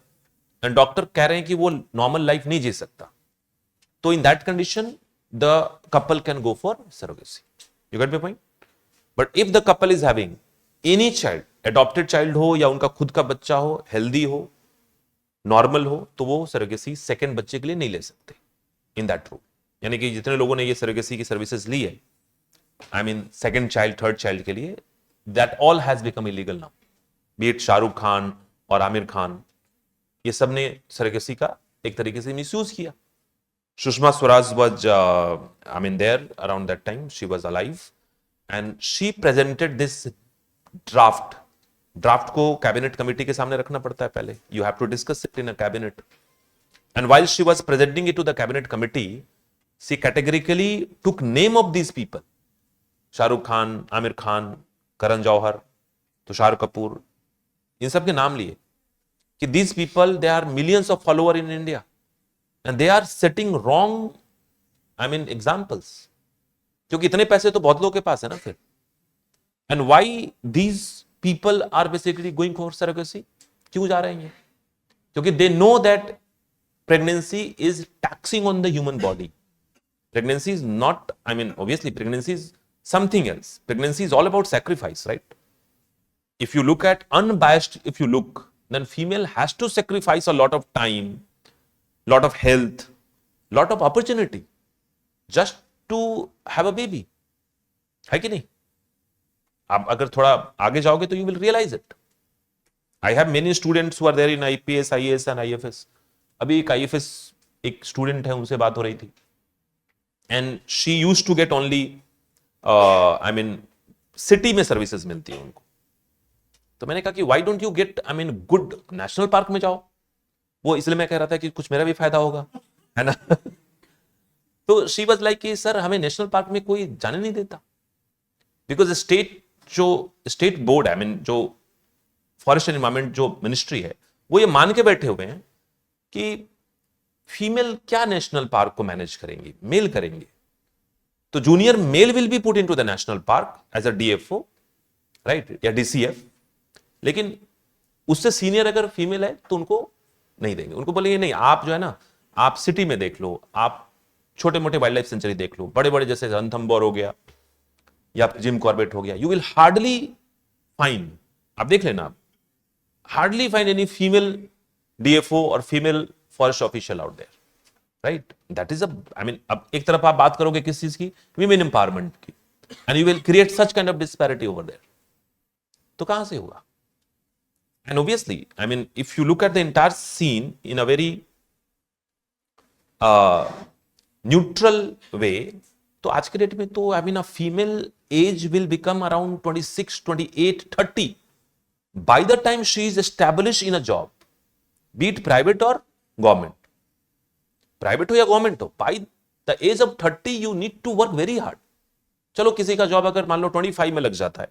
S1: and doctor कह रहे हैं कि वो नॉर्मल लाइफ नहीं जी सकता, तो in that condition the couple can go for surrogacy. You get my point? But if the couple is having any child, adopted child हो या उनका खुद का बच्चा हो, हेल्दी हो, नॉर्मल हो, तो वो सरोगेसी सेकंड बच्चे के लिए नहीं ले सकते इन दैट रूल. यानी कि जितने लोगों ने ये सरोगेसी की सर्विसेज ली है I mean second child, third child के लिए, that all has become illegal now. B it Shahrukh Khan और आमिर खान, ये सब ने सरोगेसी का एक तरीके से मिसयूज किया। Sushma Swaraj was I mean there around that time, she was alive and she presented this draft. Draft को कैबिनेट कमिटी के सामने रखना पड़ता है पहले, you have to discuss it in a cabinet, and while she was presenting it to the cabinet committee, she categorically took name of these people, Shahrukh Khan, Aamir Khan, Karan Johar, Tusshar Kapoor, इन सब के नाम लिए कि these people they are millions of follower in India and they are setting wrong I mean examples, क्योंकि इतने पैसे तो बहुत लोगों के पास है ना फिर। and why these people are basically going for surrogacy, क्यों जा रहे हैं? क्योंकि they know that pregnancy is taxing on the human body. Pregnancy is not, I mean obviously pregnancy is something else. Pregnancy is all about sacrifice, right? If you look at unbiased, if you look, then female has to sacrifice a lot of time, lot of health, lot of opportunity just to have a baby, है कि नहीं? आप अगर थोड़ा आगे जाओगे तो you will realize it. I have many students who are there in IPS, IAS and IFS. अभी एक IFS एक स्टूडेंट है, उनसे बात हो रही थी, and she used to get only I mean city में सर्विसेज मिलती है उनको। तो मैंने कहा कि why don't you get I mean good national park में जाओ। वो इसलिए मैं कह रहा था कि कुछ मेरा भी फायदा होगा, है ना। तो शी वाज लाइक कि सर हमें नेशनल पार्क में कोई जाने नहीं देता, because state board I mean जो फॉरेस्ट एंड एनवायरमेंट जो मिनिस्ट्री है, वो ये मान के बैठे हुए हैं कि फीमेल क्या नेशनल पार्क को मैनेज करेंगी, मेल करेंगे। तो junior male will be put into the national park as a DFO, right, या डीसीएफ, लेकिन उससे सीनियर अगर फीमेल है तो उनको नहीं देंगे। उनको बोलेंगे नहीं, आप जो है ना, आप सिटी में देख लो, आप छोटे मोटे वाइल्ड लाइफ सेंचुरी देख लो, बड़े बड़े जैसे रणथंबोर हो गया या जिम कॉर्बेट हो गया, यू विल हार्डली फाइंड, आप देख लेना, आप hardly find any female DFO और female forest official out there, right. That is I mean, अब एक तरफ आप बात करोगे किस चीज की, वीमेन एम्पावरमेंट की, and you will create such kind of disparity over there, तो कहां से होगा? And obviously, I mean, if you look at the entire scene in a very neutral way, तो आज के डेट में तो I mean a female age will become around 26, 28, 30 by the time she is established in a job, be it private or government. Private हो या government हो, by the age of 30 you need to work very hard. चलो किसी का job अगर मान लो 25 में लग जाता है,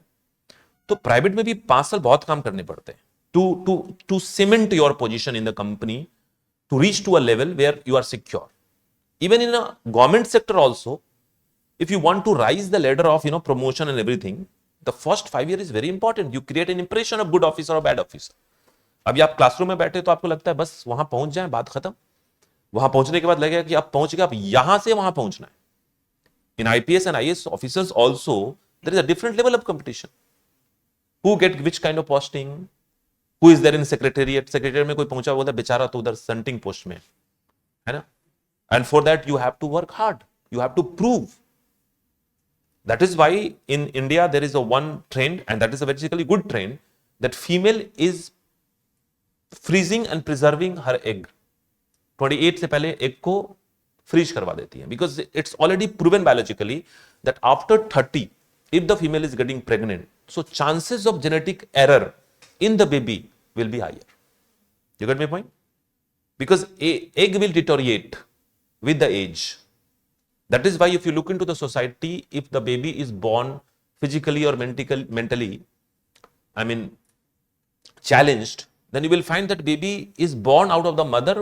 S1: तो प्राइवेट में भी 5 साल बहुत काम करने पड़ते हैं to cement your position in the company, to reach to a level where you are secure. Even in a government sector also, if you want to rise the ladder of promotion and everything, the first 5 years is very important. You create an impression of good officer or bad officer. अभी आप classroom में बैठे तो आपको लगता है बस वहां पहुंच जाए, बात खत्म। वहां पहुंचने के बाद लगेगा कि आप पहुंच गए, आप यहां से वहां पहुंचना है। In IPS and IAS officers also, there is a different level of competition. Who get which kind of posting? Who is there in secretariat? Secretariat में कोई पहुंचा बोलता बेचारा तो उधर सेंटिंग पोस्ट में है ना। And for that you have to work hard. You have to prove. That is why in India there is a one trend, and that is a basically good trend, that female is freezing and preserving her egg. 28 से पहले egg को freeze करवा देती है, because it's already proven biologically that after 30, if the female is getting pregnant, so chances of genetic error in the baby will be higher. You get my point? Because egg will deteriorate with the age. That is why if you look into the society, if the baby is born physically or mentally, I mean, challenged, then you will find that baby is born out of the mother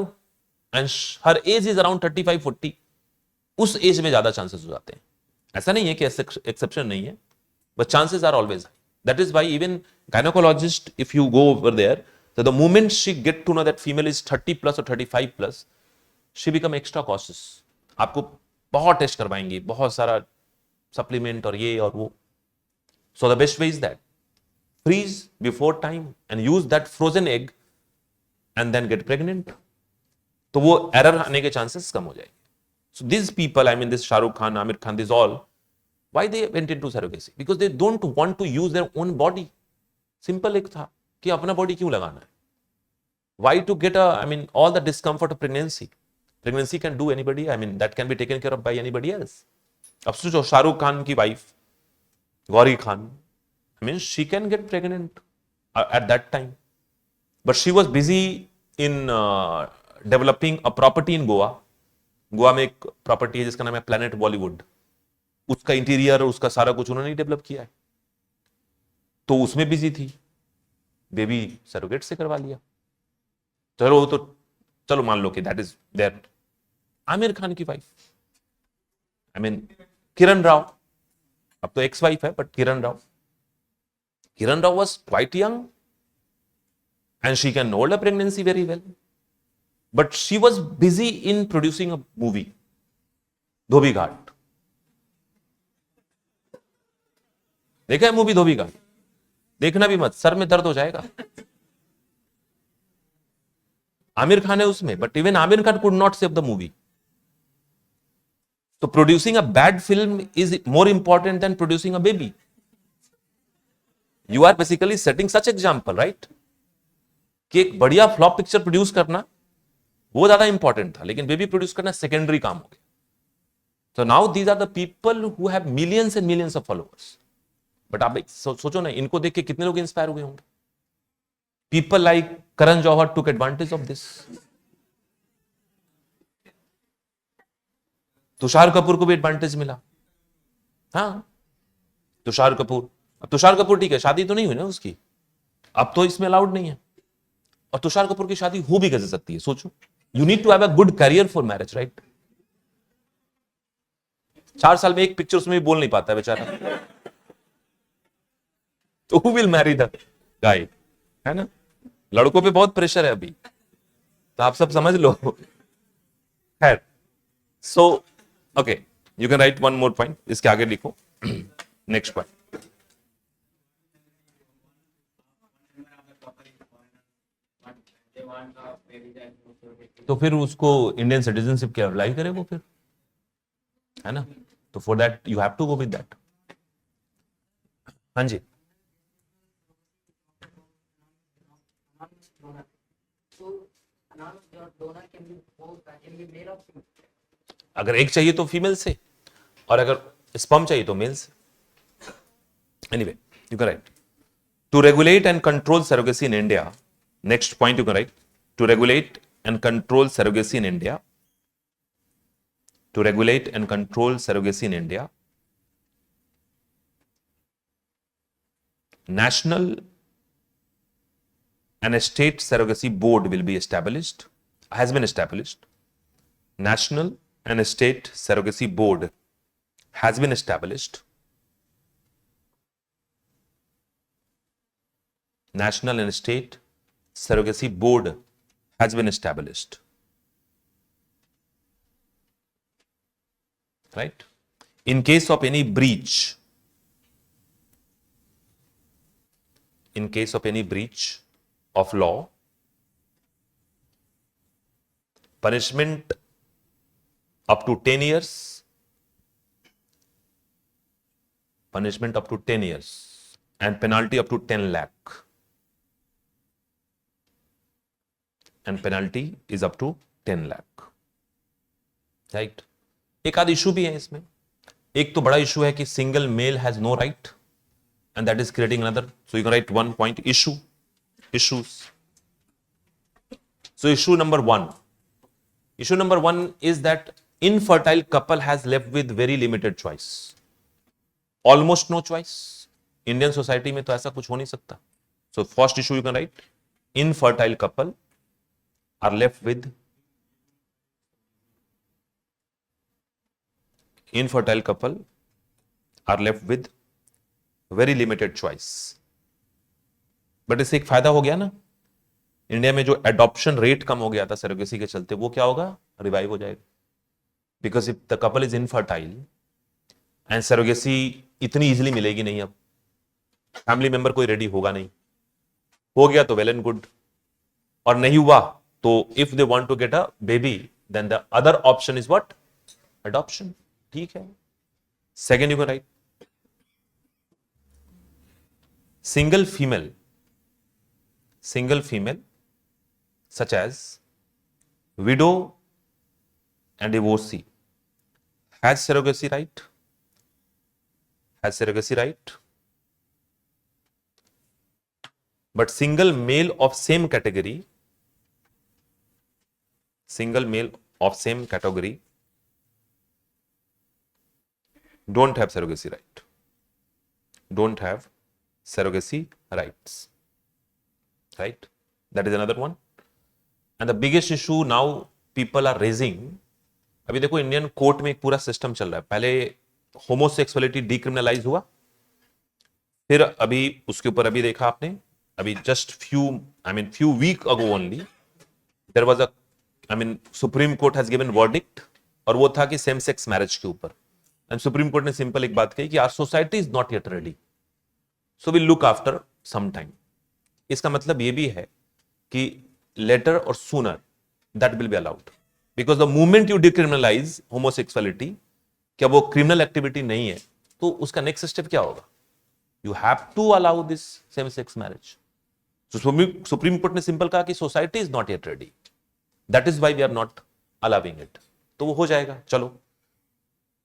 S1: and her age is around 35, 40. उस as में ज्यादा chances हो जाते हैं। ऐसा नहीं है कि एक्सेप्शन नहीं है, but chances are always high. That is why even gynecologist, if you go over there, so the moment she get to know that female is 30 plus or 35 plus, she become extra cautious. आपको बहुत test करवाएंगे, बहुत सारा supplement और ये और वो। So the best way is that freeze before time and use that frozen egg and then get pregnant. तो वो एरर आने के चांसेस कम हो जाएंगे। So these people, I mean this Shahrukh Khan, Amir Khan, these all, Why they went into surrogacy? Because they don't want to use their own body. Simple एक था कि अपना बॉडी क्यों लगाना है. Why to get all the discomfort of pregnancy? Pregnancy can do anybody. That can be taken care of by anybody else. अब सोचो शाहरुख खान की wife Gauri Khan, she can get pregnant at that time, but she was busy in developing a property in Goa. Goa में एक property है जिसका नाम है planet Bollywood. उसका इंटीरियर, उसका सारा कुछ उन्होंने डेवलप किया है, तो उसमें बिजी थी. बेबी सरोगेट से करवा लिया. चलो तो चलो मान लो कि that is that. Aamir Khan की वाइफ, किरण राव, अब तो एक्स वाइफ है, but Kiran Rao was quite young and she can hold a pregnancy very well, but she was busy in producing a movie, धोबी घाट. देखा है मूवी धोबी घाट? देखना भी मत, सर में दर्द हो जाएगा. आमिर खान है उसमें, but even Aamir Khan could not save the movie. तो producing a bad film is more important than producing a baby. You are basically setting such example, right, कि एक बढ़िया फ्लॉप पिक्चर प्रोड्यूस करना वो ज्यादा इंपॉर्टेंट था, लेकिन बेबी प्रोड्यूस करना सेकेंडरी काम हो गया. So now these are the people who have millions and millions of followers. But आप सोचो ना, इनको देख के कितने लोग इंस्पायर हुए होंगे. People like Karan Johar took advantage of this. Tushar Kapoor को भी एडवांटेज मिला. हाँ, तुषार कपूर, अब तुषार कपूर ठीक है, शादी तो नहीं हुई ना उसकी, अब तो इसमें अलाउड नहीं है. और तुषार कपूर की शादी हो भी कैसे सकती है? सोचो, you need to have a good career for marriage, right. 4 साल में एक पिक्चर उसमें भी बोल नहीं पाता है बेचारा, तो who will marry the guy, है ना. लड़कों पे बहुत प्रेशर है अभी, तो आप सब समझ लो. खैर, so okay, you can write one more point, इसके आगे लिखो. Next point. तो फिर उसको इंडियन सिटीजनशिप क्या अप्लाई करे वो, फिर, है ना. तो for that you have to go with that. हाँ जी. अगर एक चाहिए तो फीमेल से, और अगर स्पर्म चाहिए तो मेल से. Anyway, you can write to regulate and control surrogacy in India. Next point you can write to regulate and control surrogacy in India. To regulate and control surrogacy in India, national and state surrogacy board will be established, has been established. National and state surrogacy board has been established. National and state surrogacy board has been established, right. In case of any breach, of law, punishment up to 10 years, and penalty up to 10 lakh. And penalty is up to 10 lakh, right. एक आध issue भी है इसमें. एक तो बड़ा issue है कि single male has no right, and that is creating another. So you can write one point issues. So issue number one is that infertile couple has left with very limited choice, almost no choice. Indian society में तो ऐसा कुछ हो नहीं सकता. So first issue you can write, infertile couple are left with very limited choice. But इससे एक फायदा हो गया ना, इंडिया में जो एडॉप्शन रेट कम हो गया था सरोगेसी के चलते, वो क्या होगा, रिवाइव हो जाएगा. Because if the couple is infertile and surrogacy इतनी इजीली मिलेगी नहीं, अब फैमिली मेंबर कोई रेडी होगा नहीं, हो गया तो वेल एंड गुड, और नहीं हुआ तो if they want to get a baby then the other option is what, adoption. ठीक है. Second you can write single female such as widow and divorcee has surrogacy right, but single male of same category don't have surrogacy right, rights, right? That is another one. And the biggest issue now people are raising, अभी देखो Indian court में एक पूरा system चल रहा है. पहले homosexuality decriminalise हुआ, फिर अभी उसके ऊपर अभी देखा आपने, अभी just few week ago only there was Supreme Court has given verdict, और वो था कि सेम सेक्स मैरिज के ऊपर. एंड सुप्रीम कोर्ट ने सिंपल एक बात कही कि our society is not yet ready, so will look after some time. इसका मतलब ये भी है कि लेटर और sooner that will be allowed, because the moment you decriminalize homosexuality, क्या वो क्रिमिनल एक्टिविटी नहीं है, तो उसका नेक्स्ट स्टेप क्या होगा? You have to allow this same sex marriage. Supreme court ने सिंपल कहा कि society is not yet ready, that is why we are not allowing it. तो वो हो जाएगा. चलो,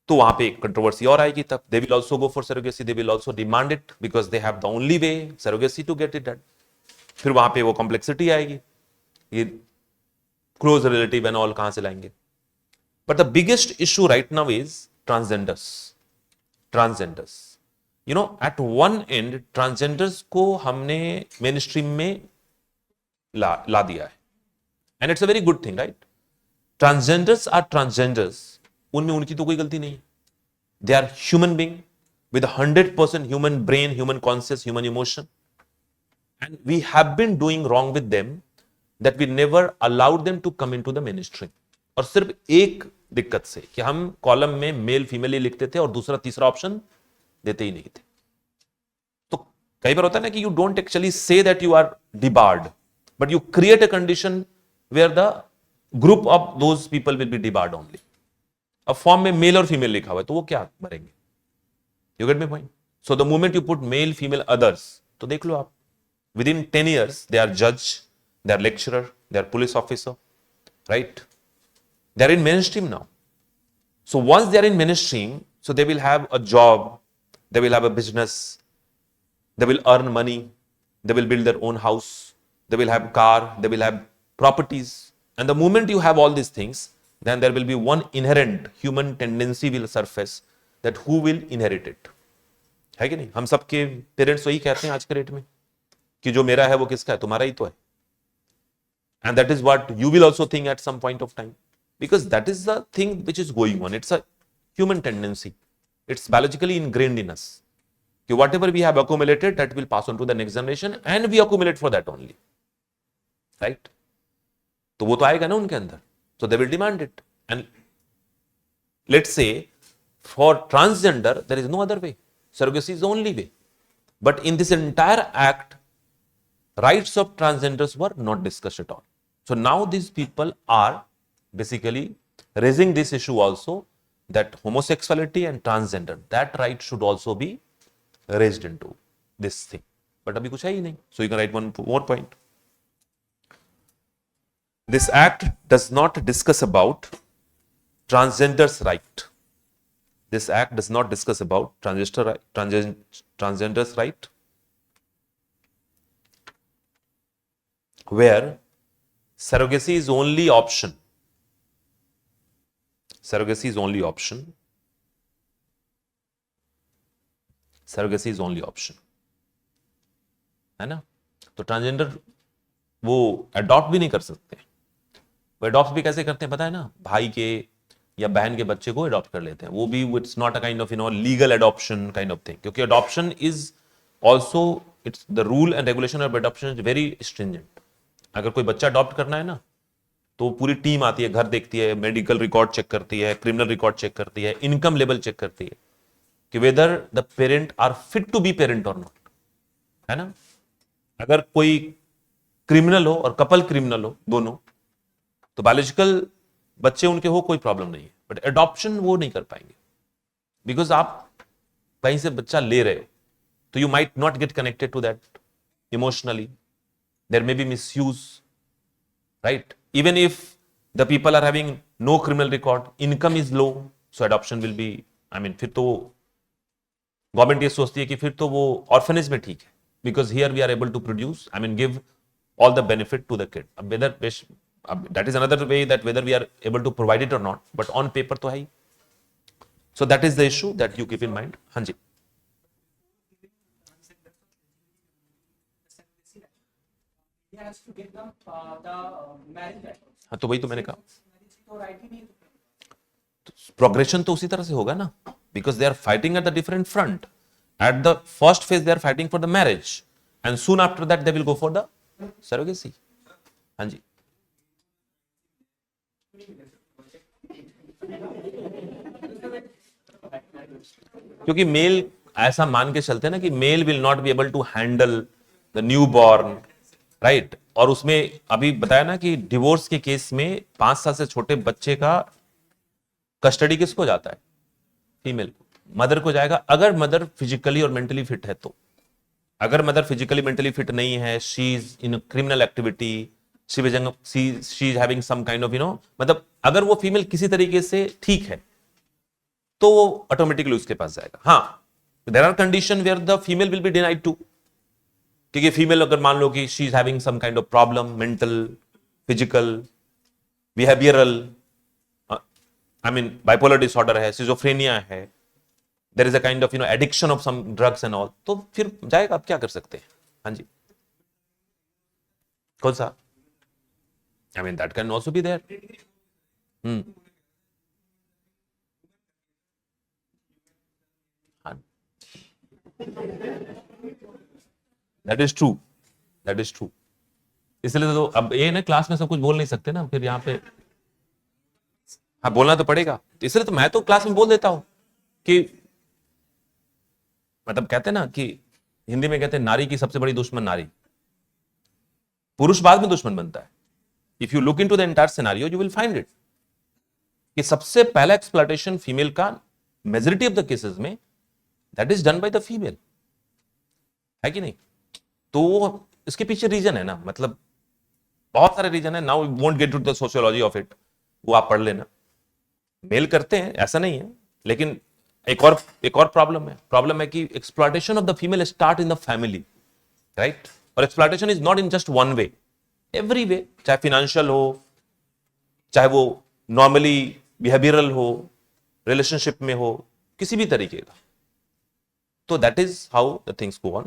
S1: तो वहां पे एक कंट्रोवर्सी और आएगी, तब they will also go for surrogacy, they will also demand it because they have the only way surrogacy to get it done. फिर वहां पे वो कॉम्प्लेक्सिटी आएगी, ये क्लोज रिलेटिव एंड ऑल कहां से लाएंगे. But the biggest issue right now is transgenders. You know, at one and transgenders को हमने मेन स्ट्रीम में ला दिया है, and it's a very good thing, right? Transgenders are transgenders, उनमें उनकी तो कोई गलती नहीं है. They are human being with 100% human brain, human conscious, human emotion, and we have been doing wrong with them that we never allowed them to come into the mainstream. और सिर्फ एक दिक्कत से कि हम कॉलम में मेल फीमेल ही लिखते थे और दूसरा तीसरा ऑप्शन देते ही नहीं थे. तो कई बार होता है ना कि you don't actually say that you are debarred, but you create a condition where the group of those people will be debarred only. अब फॉर्म में मेल और फीमेल लिखा हुआ है तो वो क्या भरेंगे? You get my point? So the moment you put male female others, तो देख लो आप, within 10 years they are जज, they are lecturer, they are police officer, right? They are in mainstream now. So once they are in mainstream, so they will have a job, they will have a business, they will earn money, they will build their own house, they will have car, they will have properties. And the moment you have all these things, then there will be one inherent human tendency will surface that who will inherit it. है कि नहीं? हम सबके parents वही कहते हैं आज के डेट में कि जो मेरा है वो किसका है? तुम्हारा ही तो है. And that is what you will also think at some point of time. Because that is the thing which is going on. It's a human tendency. It's biologically ingrained in us. Okay, whatever we have accumulated, that will pass on to the next generation, and we accumulate for that only. Right? तो वो तो आएगा ना उनके अंदर. So they will demand it. And let's say for transgender, there is no other way. Surrogacy is the only way. But in this entire act, rights of transgenders were not discussed at all. So now these people are basically raising this issue also, that homosexuality and transgender, that right should also be raised into this thing. But abhi kuch hai hi nahi. So you can write one more point. This act does not discuss about transgender's right. This act does not discuss about transgender's right, where surrogacy is only option. Surrogacy is only option. Surrogacy is only option. है ना? तो transgender वो adopt भी नहीं कर सकते. वो adopt भी कैसे करते हैं पता है ना? भाई के या बहन के बच्चे को अडॉप्ट कर लेते हैं. वो भी it's not a kind of legal adoption kind of thing, क्योंकि adoption is also, it's the rule and regulation of adoption is very stringent. अगर कोई बच्चा अडॉप्ट करना है ना, तो पूरी टीम आती है, घर देखती है, मेडिकल रिकॉर्ड चेक करती है, क्रिमिनल रिकॉर्ड चेक करती है, इनकम लेवल चेक करती है कि whether the parent are fit to be parent और नॉट. है ना? अगर कोई क्रिमिनल हो और कपल क्रिमिनल हो दोनों, तो बायोलॉजिकल बच्चे उनके हो कोई प्रॉब्लम नहीं है, बट एडॉप्शन वो नहीं कर पाएंगे. बिकॉज आप कहीं से बच्चा ले रहे हो So you might not get connected to that emotionally. There may be misuse, right? Even if the people are having no criminal record, income is low, so adoption will be, I mean, फिर तो government ये सोचती है कि फिर तो वो orphanage में ठीक है, because here we are able to produce, I mean give all the benefit to the kid. अब whether that is another way that whether we are able to provide it or not, but on paper तो है ही. So that is the issue that you keep in mind. हाँ जी. हाँ तो वही तो मैंने कहा, प्रोग्रेशन तो उसी तरह से होगा ना, because they are fighting at the different front. At the first phase they are fighting for the marriage and soon after that they will go for the surrogacy. हाँ जी. क्योंकि मेल ऐसा मान के चलते हैं ना कि male will not be able to handle the new born, right. और उसमें अभी बताया ना कि डिवोर्स के केस में 5 साल से छोटे बच्चे का कस्टडी किसको जाता है? फीमेल, मदर को जाएगा, अगर मदर फिजिकली और मेंटली फिट है तो. अगर मदर फिजिकली मेंटली फिट नहीं है, she is in criminal activity, she is having some kind of मतलब अगर वो फीमेल किसी तरीके से ठीक है तो वो ऑटोमेटिकली उसके पास जाएगा. हाँ, there are condition where the female will be denied to. ठीक है, फीमेल अगर मान लो कि she is having some kind of problem, mental, physical, behavioural, I mean bipolar disorder है, सिजोफ्रेनिया है, there is a kind of addiction of some drugs and all, तो फिर जाएगा. आप क्या कर सकते हैं? हाँ जी. कौन सा? I mean that can also be there. That is true, that is true. इसलिए तो अब ये ना, क्लास में सब कुछ बोल नहीं सकते ना, फिर यहाँ पे हाँ बोलना तो पड़ेगा. इसलिए तो मैं तो क्लास में बोल देता हूं कि मतलब कहते हैं ना कि हिंदी में कहते हैं नारी की सबसे बड़ी दुश्मन नारी, पुरुष बाद में दुश्मन बनता है. If you look into the entire scenario you will find it कि सबसे पहला एक्सप्लॉयटेशन फीमेल का मेजॉरिटी ऑफ द केसेस में that is done by the female, है कि नहीं? तो इसके पीछे रीजन है ना, मतलब बहुत सारे रीजन है. Now we won't get to the sociology of it, वो आप पढ़ लेना. मेल करते हैं ऐसा नहीं है, लेकिन एक और प्रॉब्लम है कि exploitation of the female start in the family, right. और exploitation is not in just one way, every way, चाहे फाइनेंशियल हो, चाहे वो नॉर्मली बिहेवियरल हो, रिलेशनशिप में हो, किसी भी तरीके का. तो that is how the things go on.